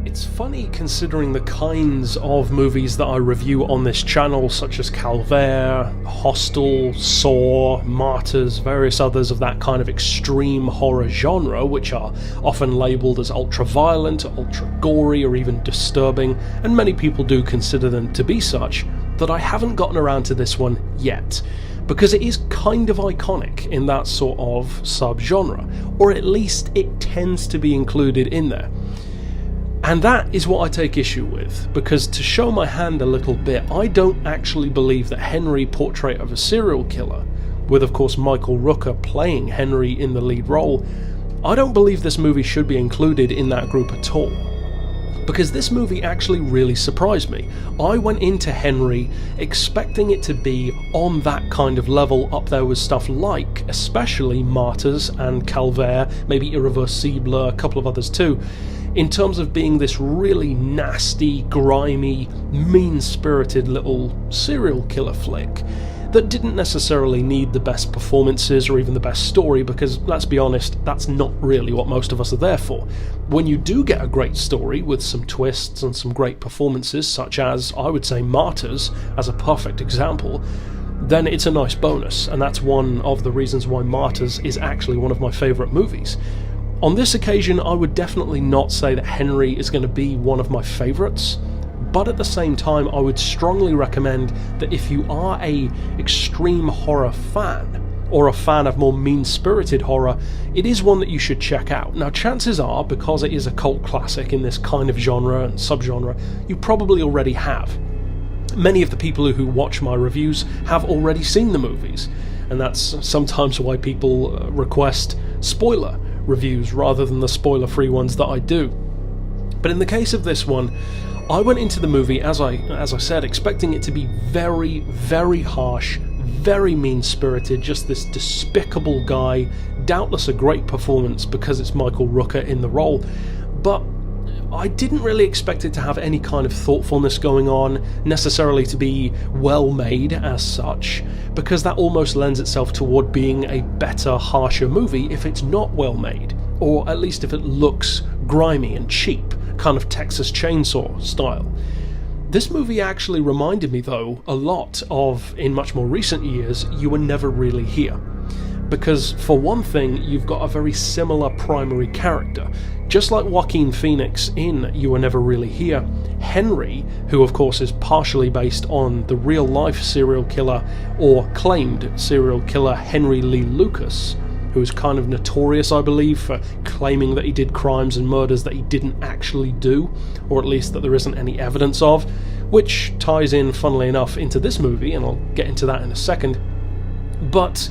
It's funny considering the kinds of movies that I review on this channel, such as Calvaire, Hostel, Saw, Martyrs, various others of that kind of extreme horror genre, which are often labelled as ultra-violent, ultra-gory, or even disturbing, and many people do consider them to be such, that I haven't gotten around to this one yet, because it is kind of iconic in that sort of subgenre, or at least it tends to be included in there. And that is what I take issue with, because to show my hand a little bit, I don't actually believe that Henry: Portrait of a Serial Killer, with of course Michael Rooker playing Henry in the lead role, I don't believe this movie should be included in that group at all. Because this movie actually really surprised me. I went into Henry expecting it to be on that kind of level, up there with stuff like, especially Martyrs and Calvaire, maybe Irreversible, a couple of others too, in terms of being this really nasty, grimy, mean-spirited little serial killer flick that didn't necessarily need the best performances or even the best story, because, let's be honest, that's not really what most of us are there for. When you do get a great story with some twists and some great performances, such as, I would say, Martyrs as a perfect example, then it's a nice bonus, and that's one of the reasons why Martyrs is actually one of my favourite movies. On this occasion, I would definitely not say that Henry is going to be one of my favourites, but at the same time, I would strongly recommend that if you are a extreme horror fan, or a fan of more mean-spirited horror, it is one that you should check out. Now, chances are, because it is a cult classic in this kind of genre and subgenre, you probably already have. Many of the people who watch my reviews have already seen the movies, and that's sometimes why people request spoiler reviews rather than the spoiler-free ones that I do. But in the case of this one, I went into the movie, as I said, expecting it to be very, very harsh, very mean-spirited, just this despicable guy, doubtless a great performance because it's Michael Rooker in the role, but I didn't really expect it to have any kind of thoughtfulness going on, necessarily to be well made as such, because that almost lends itself toward being a better, harsher movie if it's not well made, or at least if it looks grimy and cheap, kind of Texas Chainsaw style. This movie actually reminded me, though, a lot of, in much more recent years, You Were Never Really Here. Because, for one thing, you've got a very similar primary character. Just like Joaquin Phoenix in You Were Never Really Here, Henry, who of course is partially based on the real-life serial killer, or claimed serial killer, Henry Lee Lucas, who is kind of notorious, I believe, for claiming that he did crimes and murders that he didn't actually do, or at least that there isn't any evidence of, which ties in, funnily enough, into this movie, and I'll get into that in a second. But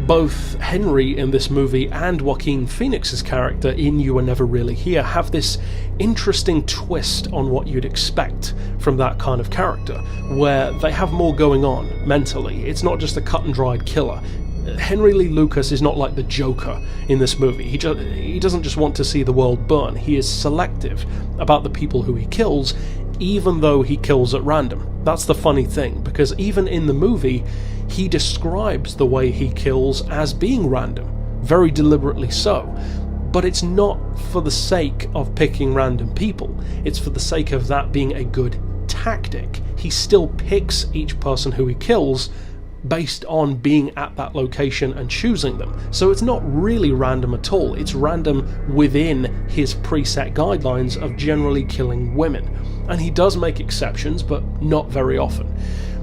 both Henry in this movie and Joaquin Phoenix's character in You Were Never Really Here have this interesting twist on what you'd expect from that kind of character, where they have more going on mentally. It's not just a cut-and-dried killer. Henry Lee Lucas is not like the Joker in this movie. He doesn't just want to see the world burn. He is selective about the people who he kills, even though he kills at random. That's the funny thing, because even in the movie, he describes the way he kills as being random, very deliberately so. But it's not for the sake of picking random people, it's for the sake of that being a good tactic. He still picks each person who he kills based on being at that location and choosing them. So it's not really random at all, it's random within his preset guidelines of generally killing women. And he does make exceptions, but not very often.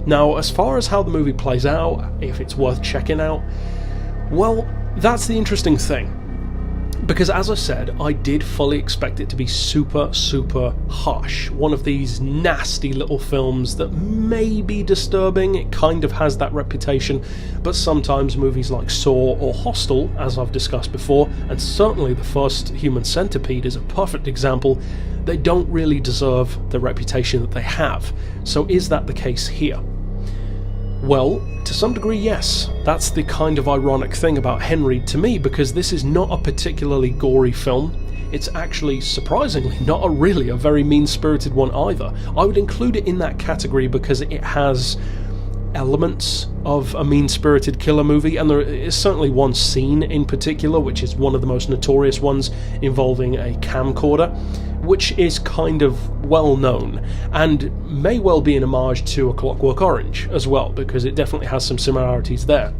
Now, as far as how the movie plays out, if it's worth checking out, well, that's the interesting thing. Because as I said, I did fully expect it to be super, super harsh. One of these nasty little films that may be disturbing, it kind of has that reputation, but sometimes movies like Saw or Hostel, as I've discussed before, and certainly the first Human Centipede is a perfect example, they don't really deserve the reputation that they have. So is that the case here? Well, to some degree, yes. That's the kind of ironic thing about Henry to me, because this is not a particularly gory film. It's actually, surprisingly, not really a very mean-spirited one either. I would include it in that category because it has elements of a mean-spirited killer movie, and there is certainly one scene in particular, which is one of the most notorious ones, involving a camcorder, which is kind of well known, and may well be an homage to A Clockwork Orange as well, because it definitely has some similarities there.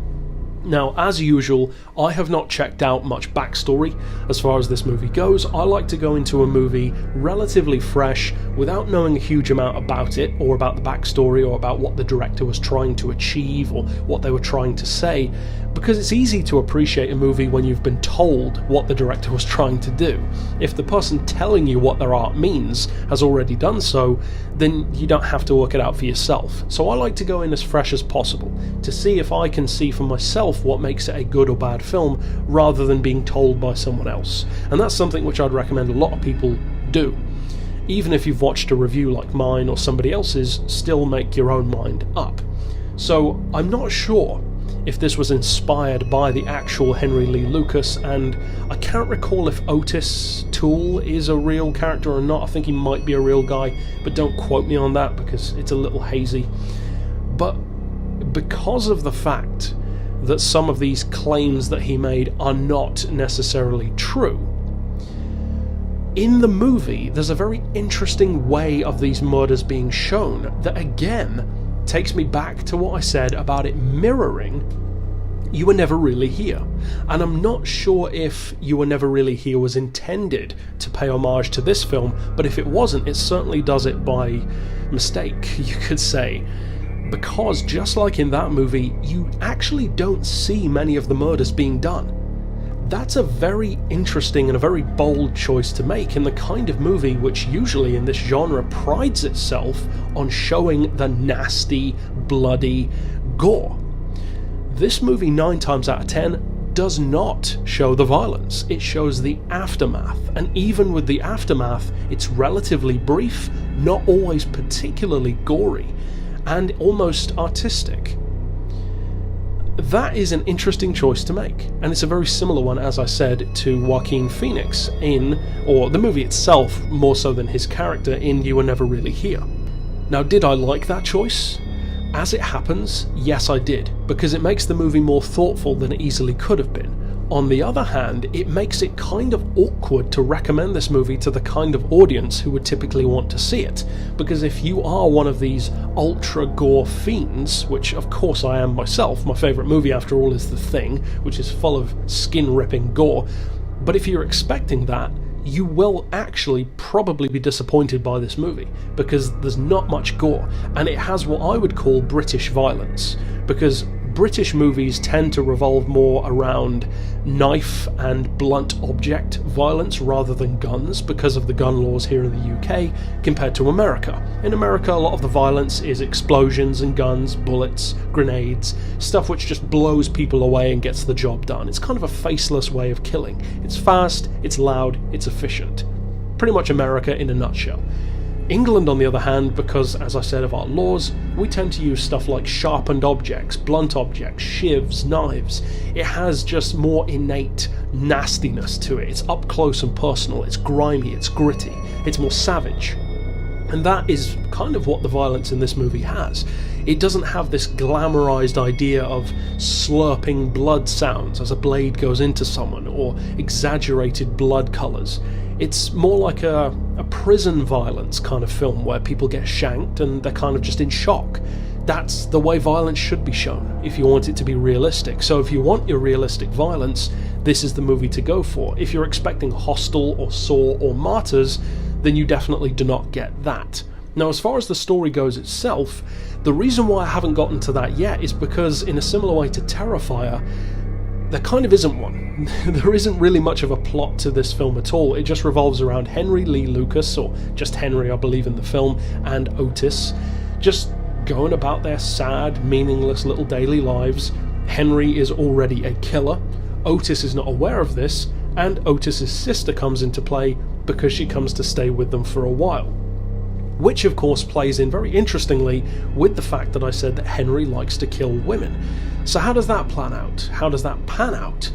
Now, as usual, I have not checked out much backstory as far as this movie goes. I like to go into a movie relatively fresh, without knowing a huge amount about it, or about the backstory, or about what the director was trying to achieve, or what they were trying to say, because it's easy to appreciate a movie when you've been told what the director was trying to do. If the person telling you what their art means has already done so, then you don't have to work it out for yourself. So I like to go in as fresh as possible, to see if I can see for myself what makes it a good or bad film, rather than being told by someone else. And that's something which I'd recommend a lot of people do. Even if you've watched a review like mine or somebody else's, still make your own mind up. So I'm not sure if this was inspired by the actual Henry Lee Lucas, and I can't recall if Otis Toole is a real character or not. I think he might be a real guy, but don't quote me on that because it's a little hazy. But because of the fact that some of these claims that he made are not necessarily true, in the movie there's a very interesting way of these murders being shown that again takes me back to what I said about it mirroring You Were Never Really Here. And I'm not sure if You Were Never Really Here was intended to pay homage to this film, but if it wasn't, it certainly does it by mistake, you could say. Because just like in that movie, you actually don't see many of the murders being done. That's a very interesting and a very bold choice to make in the kind of movie which usually in this genre prides itself on showing the nasty, bloody gore. This movie 9 times out of 10 does not show the violence, it shows the aftermath, and even with the aftermath, it's relatively brief, not always particularly gory, and almost artistic. That is an interesting choice to make, and it's a very similar one, as I said, to Joaquin Phoenix or the movie itself, more so than his character in You Were Never Really Here. Now, did I like that choice? As it happens, yes I did, because it makes the movie more thoughtful than it easily could have been. On the other hand, it makes it kind of awkward to recommend this movie to the kind of audience who would typically want to see it, because if you are one of these ultra gore fiends, which of course I am myself, my favourite movie after all is The Thing, which is full of skin-ripping gore, but if you're expecting that, you will actually probably be disappointed by this movie, because there's not much gore, and it has what I would call British violence, because British movies tend to revolve more around knife and blunt object violence rather than guns, because of the gun laws here in the UK compared to America. In America, a lot of the violence is explosions and guns, bullets, grenades, stuff which just blows people away and gets the job done. It's kind of a faceless way of killing. It's fast, it's loud, it's efficient. Pretty much America in a nutshell. England, on the other hand, because, as I said, of our laws, we tend to use stuff like sharpened objects, blunt objects, shivs, knives. It has just more innate nastiness to it. It's up close and personal, it's grimy, it's gritty, it's more savage. And that is kind of what the violence in this movie has. It doesn't have this glamorized idea of slurping blood sounds as a blade goes into someone, or exaggerated blood colours. It's more like a prison violence kind of film where people get shanked and they're kind of just in shock. That's the way violence should be shown if you want it to be realistic. So if you want your realistic violence, this is the movie to go for. If you're expecting Hostel or Saw or Martyrs, then you definitely do not get that. Now, as far as the story goes itself, the reason why I haven't gotten to that yet is because, in a similar way to Terrifier, there kind of isn't one. There isn't really much of a plot to this film at all. It just revolves around Henry Lee Lucas, or just Henry I believe in the film, and Otis, just going about their sad, meaningless little daily lives. Henry is already a killer, Otis is not aware of this, and Otis's sister comes into play because she comes to stay with them for a while. Which of course plays in very interestingly with the fact that I said that Henry likes to kill women. So how does that plan out? How does that pan out?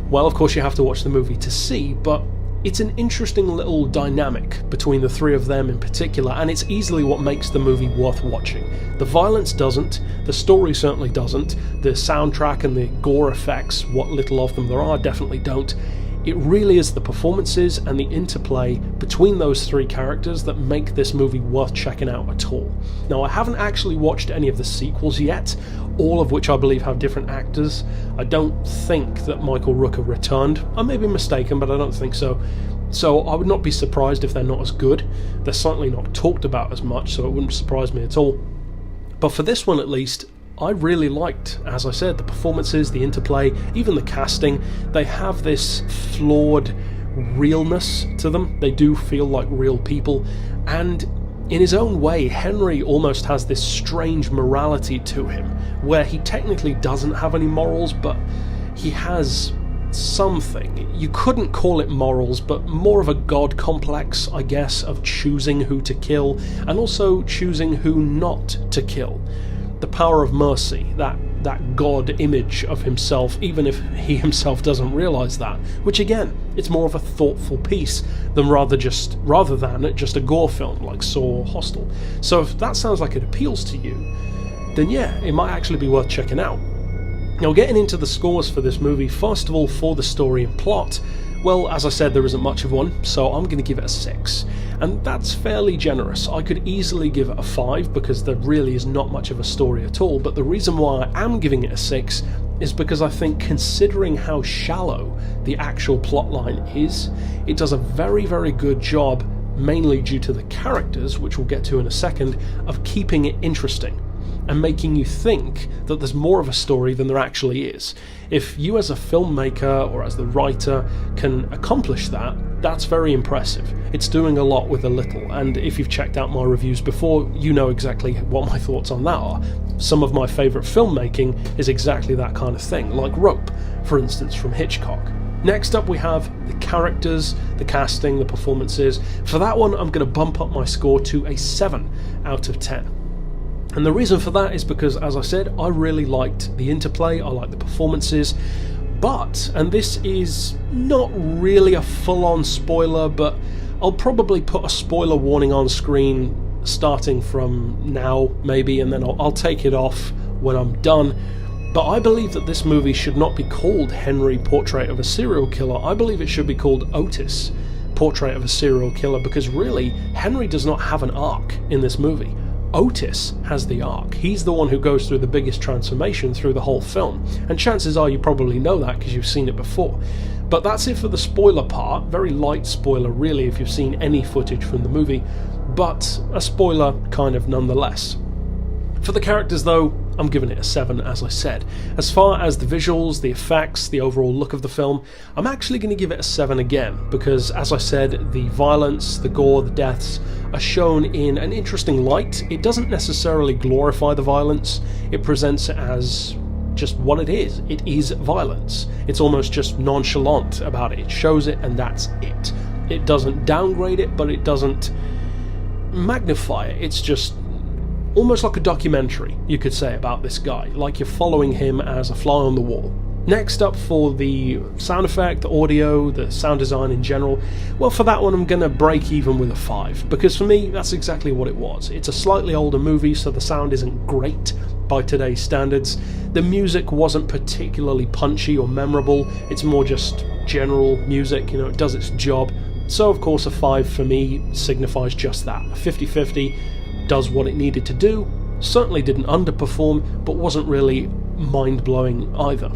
Well, of course you have to watch the movie to see, but it's an interesting little dynamic between the three of them in particular, and it's easily what makes the movie worth watching. The violence doesn't, the story certainly doesn't, the soundtrack and the gore effects, what little of them there are, definitely don't. It really is the performances and the interplay between those three characters that make this movie worth checking out at all. Now, I haven't actually watched any of the sequels yet, all of which I believe have different actors. I don't think that Michael Rooker returned. I may be mistaken, but I don't think so. So I would not be surprised if they're not as good. They're certainly not talked about as much, so it wouldn't surprise me at all. But for this one at least, I really liked, as I said, the performances, the interplay, even the casting. They have this flawed realness to them. They do feel like real people. And in his own way, Henry almost has this strange morality to him, where he technically doesn't have any morals, but he has something. You couldn't call it morals, but more of a god complex, I guess, of choosing who to kill, and also choosing who not to kill. The power of mercy, that God image of himself, even if he himself doesn't realise that, which again, it's more of a thoughtful piece than rather than just a gore film like Saw or Hostel. So if that sounds like it appeals to you, then yeah, it might actually be worth checking out. Now, getting into the scores for this movie, first of all, for the story and plot, well, as I said, there isn't much of one, so I'm going to give it a 6. And that's fairly generous. I could easily give it a 5 because there really is not much of a story at all, but the reason why I am giving it a 6 is because I think, considering how shallow the actual plotline is, it does a very, very good job, mainly due to the characters, which we'll get to in a second, of keeping it interesting and making you think that there's more of a story than there actually is. If you as a filmmaker or as the writer can accomplish that, that's very impressive. It's doing a lot with a little, and if you've checked out my reviews before, you know exactly what my thoughts on that are. Some of my favourite filmmaking is exactly that kind of thing, like Rope, for instance, from Hitchcock. Next up we have the characters, the casting, the performances. For that one, I'm going to bump up my score to a 7 out of 10. And the reason for that is because, as I said, I really liked the interplay, I liked the performances, but, and this is not really a full-on spoiler, but I'll probably put a spoiler warning on screen starting from now, maybe, and then I'll take it off when I'm done. But I believe that this movie should not be called Henry, Portrait of a Serial Killer. I believe it should be called Otis, Portrait of a Serial Killer, because really, Henry does not have an arc in this movie. Otis has the arc. He's the one who goes through the biggest transformation through the whole film, and chances are you probably know that because you've seen it before. But that's it for the spoiler part. Very light spoiler really if you've seen any footage from the movie, but a spoiler kind of nonetheless. For the characters though, I'm giving it a 7, as I said. As far as the visuals, the effects, the overall look of the film, I'm actually going to give it a 7 again, because as I said, the violence, the gore, the deaths are shown in an interesting light. It doesn't necessarily glorify the violence, it presents it as just what it is. It is violence. It's almost just nonchalant about it. It shows it and that's it. It doesn't downgrade it, but it doesn't magnify it. It's just almost like a documentary, you could say, about this guy, like you're following him as a fly on the wall. Next up, for the sound effect, the audio, the sound design in general, well, for that one I'm going to break even with a 5, because for me that's exactly what it was. It's a slightly older movie, so the sound isn't great by today's standards. The music wasn't particularly punchy or memorable, it's more just general music, it does its job. So of course a 5 for me signifies just that. A 50-50 does what it needed to do, certainly didn't underperform, but wasn't really mind-blowing either.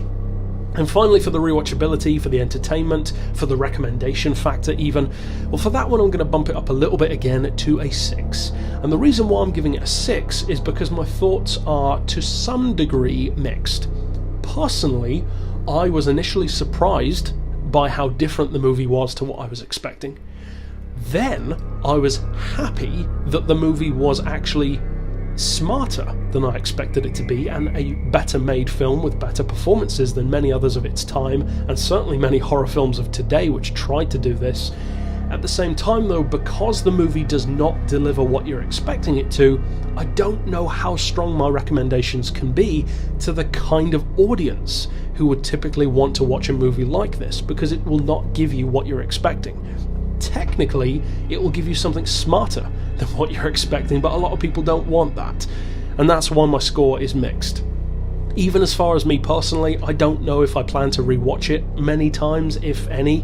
And finally, for the rewatchability, for the entertainment, for the recommendation factor even, well, for that one I'm going to bump it up a little bit again to a 6. And the reason why I'm giving it a 6 is because my thoughts are to some degree mixed. Personally, I was initially surprised by how different the movie was to what I was expecting. Then I was happy that the movie was actually smarter than I expected it to be, and a better made film with better performances than many others of its time, and certainly many horror films of today which tried to do this. At the same time though, because the movie does not deliver what you're expecting it to, I don't know how strong my recommendations can be to the kind of audience who would typically want to watch a movie like this, because it will not give you what you're expecting. Technically, it will give you something smarter than what you're expecting, but a lot of people don't want that, and that's why my score is mixed. Even as far as me personally, I don't know if I plan to rewatch it many times, if any.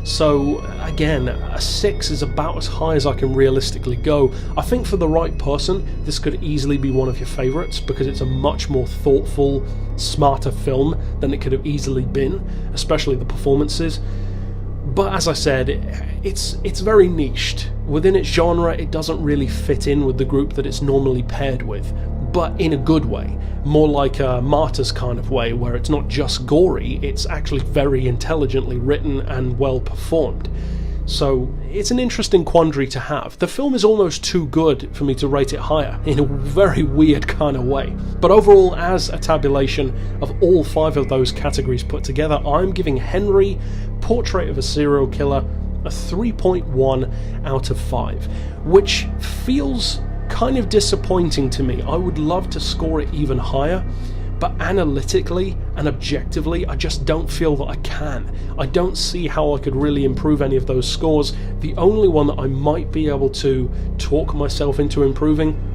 So again, a 6 is about as high as I can realistically go. I think for the right person, this could easily be one of your favourites because it's a much more thoughtful, smarter film than it could have easily been, especially the performances. But as I said, it's very niched. Within its genre, it doesn't really fit in with the group that it's normally paired with, but in a good way. More like a Martyrs kind of way, where it's not just gory, it's actually very intelligently written and well performed. So it's an interesting quandary to have. The film is almost too good for me to rate it higher, in a very weird kind of way. But overall, as a tabulation of all 5 of those categories put together, I'm giving Henry, Portrait of a Serial Killer, a 3.1 out of 5, which feels kind of disappointing to me. I would love to score it even higher, but analytically and objectively, I just don't feel that I can. I don't see how I could really improve any of those scores. The only one that I might be able to talk myself into improving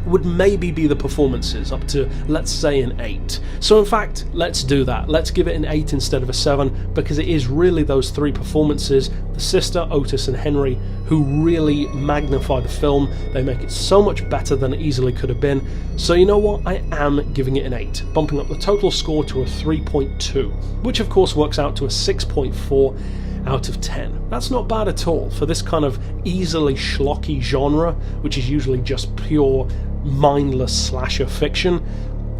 would maybe be the performances, up to, let's say, an 8. So in fact, let's do that. Let's give it an 8 instead of a 7, because it is really those 3 performances, the sister, Otis and Henry, who really magnify the film. They make it so much better than it easily could have been. So you know what? I am giving it an 8, bumping up the total score to a 3.2, which of course works out to a 6.4 out of 10. That's not bad at all for this kind of easily schlocky genre, which is usually just pure mindless slasher fiction.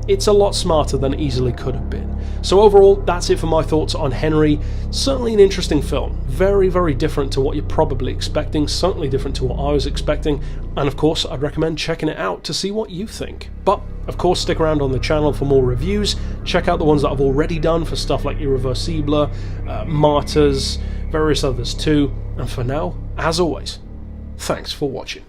It's a lot smarter than it easily could have been. So overall, that's it for my thoughts on Henry. Certainly an interesting film. Very, very different to what you're probably expecting, certainly different to what I was expecting, and of course I'd recommend checking it out to see what you think. But of course, stick around on the channel for more reviews. Check out the ones that I've already done for stuff like Irreversible, Martyrs, various others too. And for now, as always, thanks for watching.